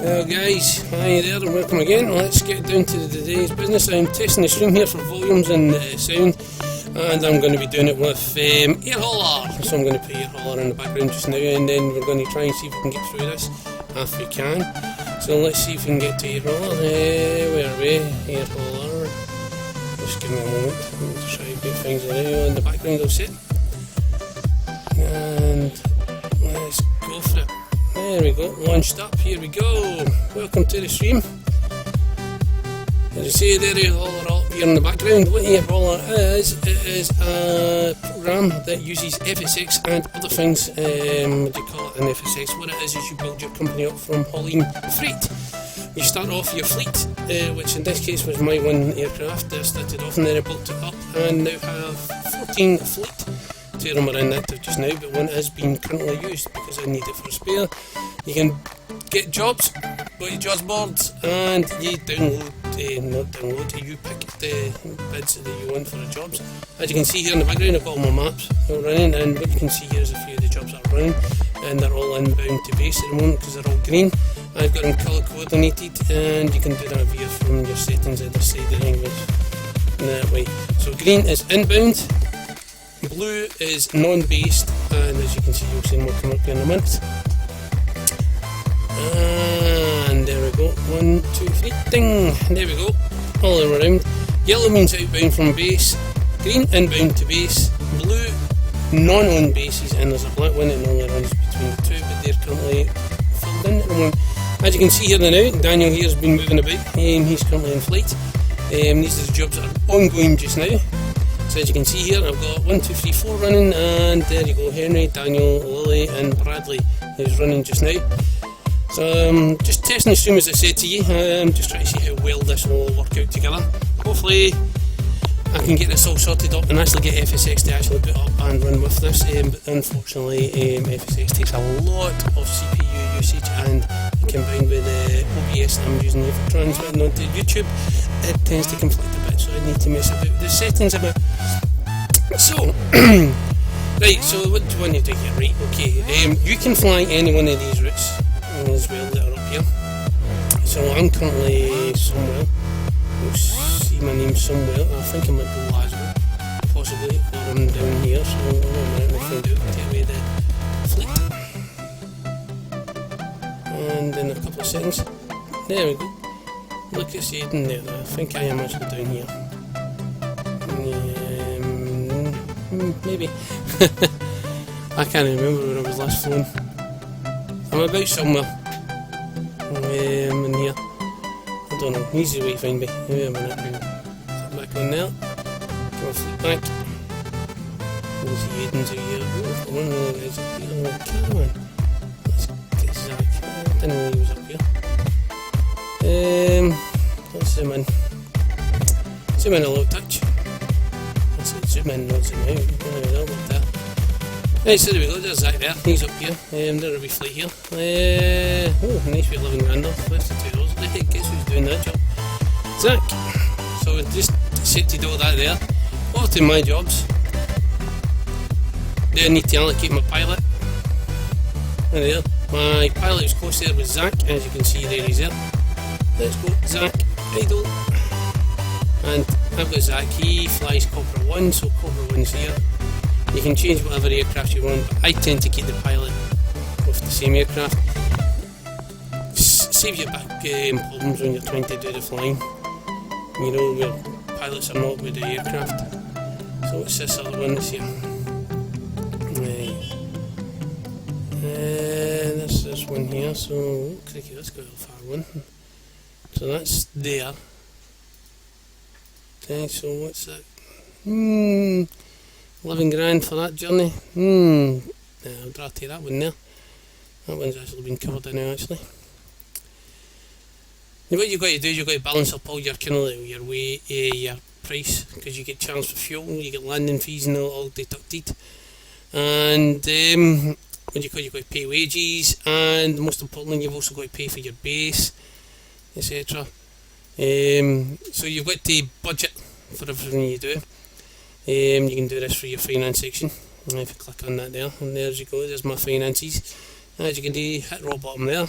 Well guys, hi there and welcome again. Let's get down to today's business. I'm testing the stream here for volumes and sound, and I'm going to be doing it with Air Hauler. So I'm going to put Air Hauler in the background just now, and then we're going to try and see if we can get through this, if we can. So let's see if we can get to Air Hauler. Where are we? Air Hauler. Just give me a moment. I'm just trying to get things in the background all set. And let's go for it. There we go, launched up, here we go. Welcome to the stream. As you see there, Air Hauler up here in the background. What Air Hauler is, it is a program that uses FSX and other things. What do you call it in FSX? What it is you build your company up from hauling freight. You start off your fleet, which in this case was my one aircraft. I started off and then I built it up and now have 14 fleet. Two of them are inactive just now, but one is being currently used because I need it for a spare. You can get jobs, go to jobs boards, and you you pick the bids that you want for the jobs. As you can see here in the background, I've got all my maps running, and what you can see here is a few of the jobs that are running, and they're all inbound to base at the moment because they're all green. I've got them colour coordinated, and you can do that via from your settings at the side of the language that way. So green is inbound. Blue is non-based, and as you can see, you'll see more come up here in a minute. And there we go, 1, 2, 3, ding! There we go, all around. Yellow means outbound from base, green inbound to base, blue non-owned bases, and there's a black one that normally runs between the two, but they're currently filled in at the moment. As you can see here now, Daniel here has been moving about, he's currently in flight. These are the jobs that are ongoing just now. So as you can see here, I've got 1, 2, 3, 4 running, and there you go, Henry, Daniel, Lily and Bradley is running just now. So just testing the stream as I said to you, just trying to see how well this will all work out together. Hopefully I can get this all sorted up and actually get FSX to actually put up and run with this, but unfortunately FSX takes a lot of CPU usage, and combined with the OBS that I'm using for transmitting onto YouTube, it tends to conflict a bit, so I need to mess about the settings a bit. So, right, so what do you want to do here? Right, okay, you can fly any one of these routes as well that are up here. So I'm currently somewhere, you'll see my name somewhere, I think I might be Glasgow, possibly, or I'm down here, so I'm going to find out, take away the fleet. And in a couple of seconds, there we go, look at Aiden there, I think I am actually down here. Maybe. I can't remember where I was last flown. I'm about somewhere in here. I don't know, easy way to find me. Maybe I'm in it. Put back on there. Get my fleet back. There's Aiden's out here. Oh, one of the guys up here. Oh, come on. Let's get Zach. I didn't know he was up here. Let's zoom in. Zoom in a little touch. Zoom in, not zoom out. Like that. Right, so there we go, there's Zach there, he's up here, there's a wee flight here. Oh, nice wee living Randolph, less than 2 hours. Guess who's doing that job? Zach! So we just set to do all that there. Over to my jobs. There I need to allocate my pilot. And there, my pilot is close there with Zach, as you can see there he's there. Let's go, Zach, idle. And I've got Zach, he flies Cobra 1, so Cobra 1's here. You can change whatever aircraft you want, but I tend to keep the pilot with the same aircraft. Saves you back problems when you're trying to do the flying. You know, where pilots are not with the aircraft. So what's this other one that's here? There's this one here, so cricket, that's got a far one. So that's there. Okay, so what's that? 11 grand for that journey. I'd rather take that one there. That one's actually been covered in now actually. Now what you've got to do is you've got to balance up all your kind of your weight, your price because you get charged for fuel, you get landing fees and all deducted, and what you've got to pay wages, and most importantly you've also got to pay for your base, etc. So you've got to budget for everything you do. You can do this for your finance section. If you click on that there, and there you go, there's my finances. As you can see, hit rock bottom there,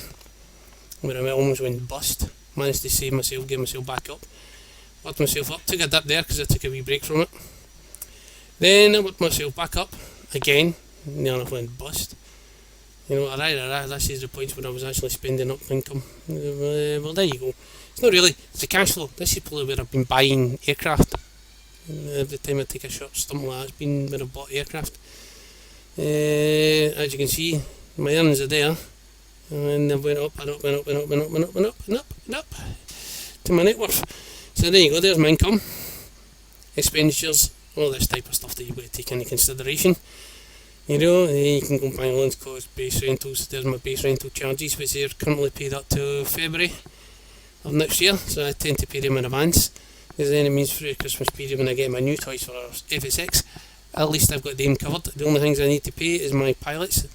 where I almost went bust. Managed to save myself, get myself back up, worked myself up, took a dip there because I took a wee break from it. Then I worked myself back up again, nearly went bust. You know, this is the point when I was actually spending up income. Well, there you go. It's not really, it's a cash flow. This is probably where I've been buying aircraft. Every time I take a short stump like that, it's been where I've bought aircraft. As you can see, my earnings are there, and they went up and up and up and up and up and up and up and up and up to my net worth. So there you go, there's my income, expenditures, all this type of stuff that you've got to take into consideration. You know, you can go buy loans, costs, base rentals. There's my base rental charges, which are currently paid up to February of next year, so I tend to pay them in advance. Because then it means through the Christmas period when I get my new toys for FSX, at least I've got them covered. The only things I need to pay is my pilots.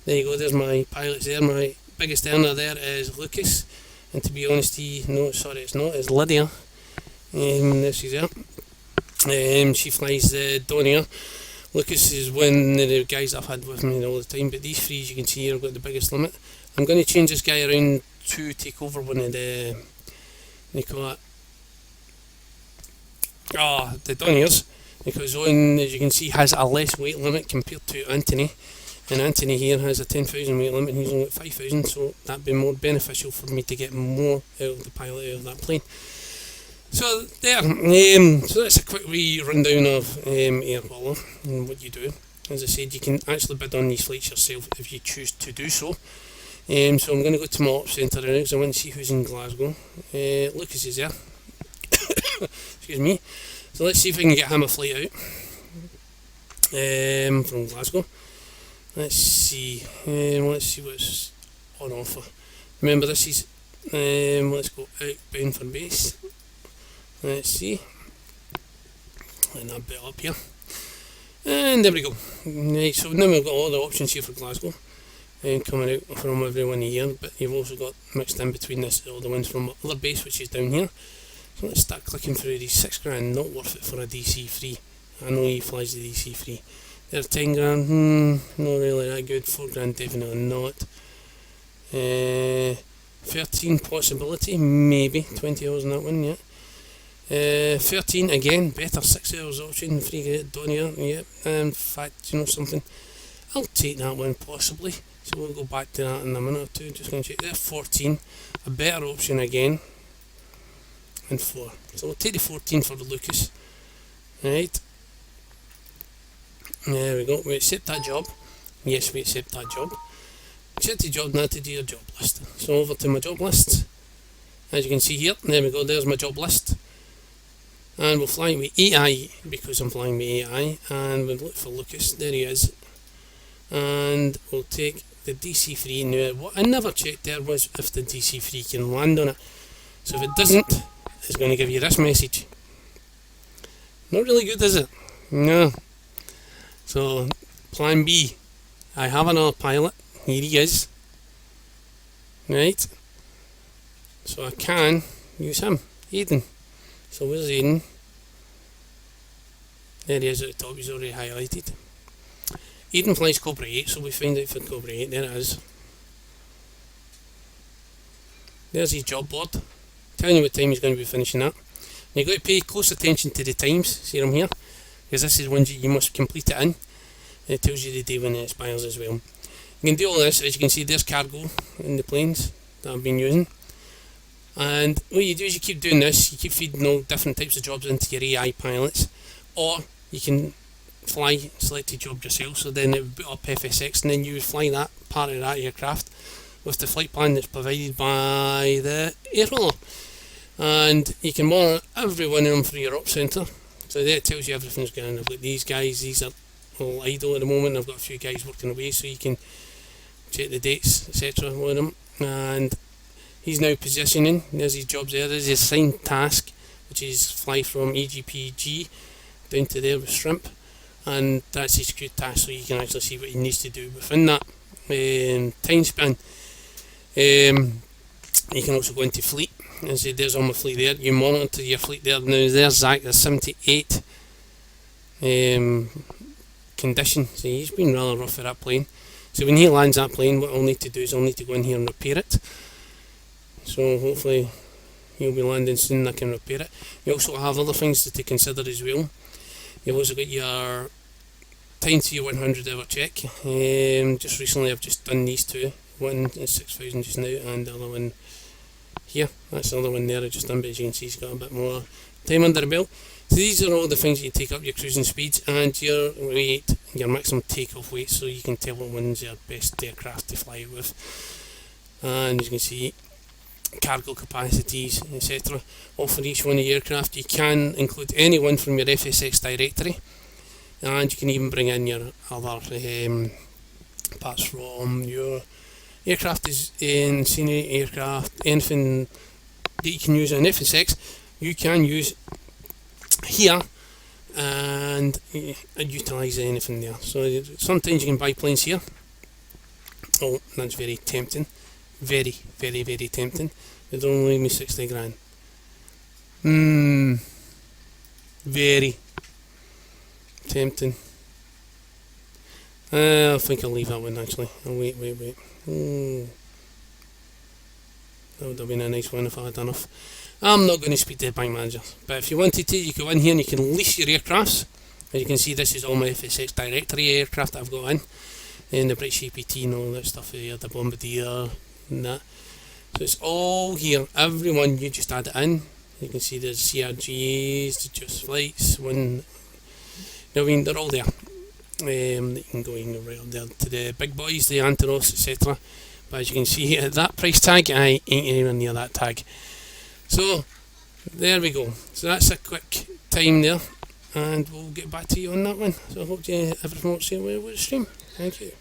There you go, there's my pilots there. My biggest earner there is Lucas, and to be honest, it's Lydia. There she's there. She flies the Dornier. Lucas is one of the guys I've had with me all the time, but these three, as you can see here, have got the biggest limit. I'm going to change this guy around to take over one of the, they call it, the Dorniers, because on, as you can see, has a less weight limit compared to Anthony, and Anthony here has a 10,000 weight limit and he's only got 5,000, so that'd be more beneficial for me to get more out of the pilot out of that plane. So there, so that's a quick wee rundown of Air Hauler and what you do. As I said, you can actually bid on these flights yourself if you choose to do so. So I'm going to go to my ops centre now because I want to see who's in Glasgow. Lucas is there. Excuse me. So let's see if we can get him a flight out from Glasgow. Let's see what's on offer. Remember, this is let's go outbound for base. Let's see, and that bit up here, and there we go. Right, so now we've got all the options here for Glasgow, and coming out from everyone here. But you've also got mixed in between this all the ones from other base, which is down here. So let's start clicking through these. £6 not worth it for a DC3. I know he flies the DC3. There's £10, not really that good. £4 definitely not. 13 possibility, maybe 20 hours in that one, yeah. 13 again, better, 6 hours option, free get done here, yep. In fact, you know something, I'll take that one possibly. So we'll go back to that in a minute or two. Just going to check there. 14, a better option again, and 4. So we'll take the 14 for the Lucas. Right. There we go. We accept that job. Yes, we accept that job. Accept the job, now to do your job list. So over to my job list. As you can see here, there we go. There's my job list. And we'll fly with AI because I'm flying with AI, and we'll look for Lucas. There he is. And we'll take the DC3. Now, what I never checked there was if the DC3 can land on it. So if it doesn't, it's going to give you this message. Not really good, is it? No. So, plan B. I have another pilot. Here he is. Right. So I can use him. Aiden. So where's Aiden? There he is at the top, he's already highlighted. Aiden flies Cobra 8, so we find out for Cobra 8, there it is. There's his job board, telling you what time he's going to be finishing that. Now you've got to pay close attention to the times, see them here, because this is ones you must complete it in. It tells you the day when it expires as well. You can do all this, as you can see there's cargo in the planes that I've been using. And what you do is you keep doing this, you keep feeding all different types of jobs into your AI pilots, or you can fly selected job yourself, so then it would boot up FSX and then you would fly that part of that aircraft with the flight plan that's provided by the Air Hauler. And you can monitor every one of them through your ops centre, so there it tells you everything's going on. I've got these guys, these are all idle at the moment, I've got a few guys working away, so you can check the dates etc. on them. And he's now positioning, there's his jobs there, there's his assigned task, which is fly from EGPG down to there with shrimp, and that's his crew task, so you can actually see what he needs to do within that time span. You can also go into fleet and say there's all my fleet there. You monitor your fleet there. Now there's Zach, there's 78 condition, so he's been rather rough for that plane. So when he lands that plane, what I'll need to do is I'll need to go in here and repair it. So hopefully he'll be landing soon and I can repair it. You also have other things to consider as well. You've also got your time to your 100 hour check. Just recently I've just done these two. One is 6,000 just now, and the other one here, that's the other one there I just done, but as you can see he's got a bit more time under the belt. So these are all the things that you take up your cruising speeds and your weight, your maximum takeoff weight, so you can tell what one's your best aircraft to fly with. And as you can see, cargo capacities, etc. all for each one of the aircraft. You can include any one from your FSX directory, and you can even bring in your other parts from your aircraft, is in scenery, aircraft, anything that you can use on FSX, you can use here and utilise anything there. So sometimes you can buy planes here. Oh, that's very tempting. Very, very, very tempting. They don't leave me 60 grand. Very tempting. I think I'll leave that one actually. I'll wait. That would have been a nice one if I had enough. I'm not going to speak to the bank manager, but if you wanted to, you go in here and you can lease your aircrafts. As you can see, this is all my FSX directory aircraft that I've got in, and the British APT and all that stuff here, the Bombardier and that. So it's all here, every one you just add it in. You can see there's CRGs, the Just Flights, one, I mean they're all there. You can go right up there to the big boys, the Antaros, etc. But as you can see at that price tag, I ain't anywhere near that tag. So there we go. So that's a quick time there, and we'll get back to you on that one. So I hope you everything works here with the stream. Thank you.